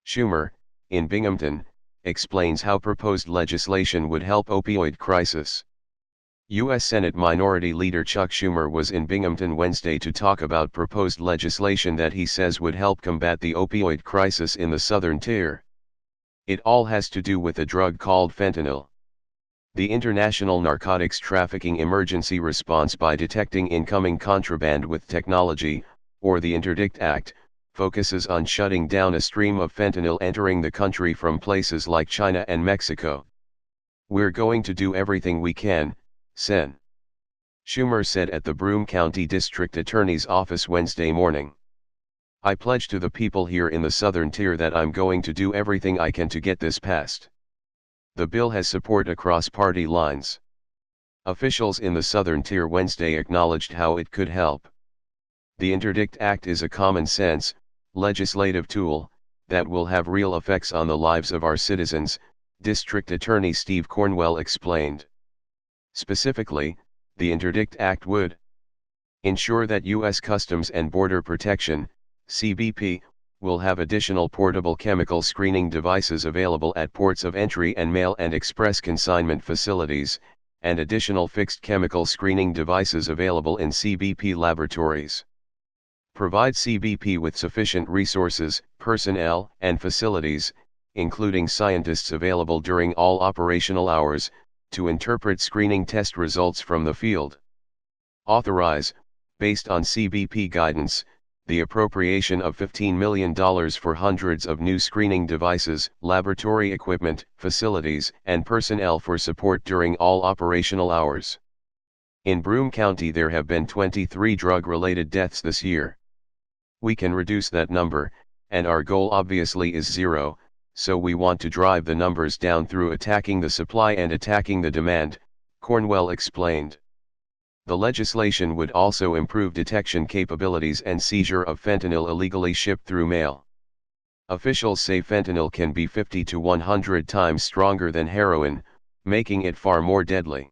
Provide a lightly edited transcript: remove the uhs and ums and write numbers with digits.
Schumer, in Binghamton, explains how proposed legislation would help opioid crisis. U.S. Senate Minority Leader Chuck Schumer was in Binghamton Wednesday to talk about proposed legislation that he says would help combat the opioid crisis in the Southern Tier. It all has to do with a drug called fentanyl. The International Narcotics Trafficking Emergency Response by Detecting Incoming Contraband with Technology, or the Interdict Act, focuses on shutting down a stream of fentanyl entering the country from places like China and Mexico. "We're going to do everything we can," Sen. Schumer said at the Broome County District Attorney's Office Wednesday morning. "I pledge to the people here in the Southern Tier that I'm going to do everything I can to get this passed." The bill has support across party lines. Officials in the Southern Tier Wednesday acknowledged how it could help. The Interdict Act is a common-sense, legislative tool that will have real effects on the lives of our citizens, District Attorney Steve Cornwell explained. Specifically, the Interdict Act would ensure that U.S. Customs and Border Protection, CBP, will have additional portable chemical screening devices available at ports of entry and mail and express consignment facilities, and additional fixed chemical screening devices available in CBP laboratories. Provide CBP with sufficient resources, personnel, and facilities, including scientists available during all operational hours, to interpret screening test results from the field. Authorize, based on CBP guidance, the appropriation of $15 million for hundreds of new screening devices, laboratory equipment, facilities, and personnel for support during all operational hours. In Broome County there have been 23 drug-related deaths this year. We can reduce that number, and our goal obviously is zero, so we want to drive the numbers down through attacking the supply and attacking the demand, Cornwell explained. The legislation would also improve detection capabilities and seizure of fentanyl illegally shipped through mail. Officials say fentanyl can be 50 to 100 times stronger than heroin, making it far more deadly.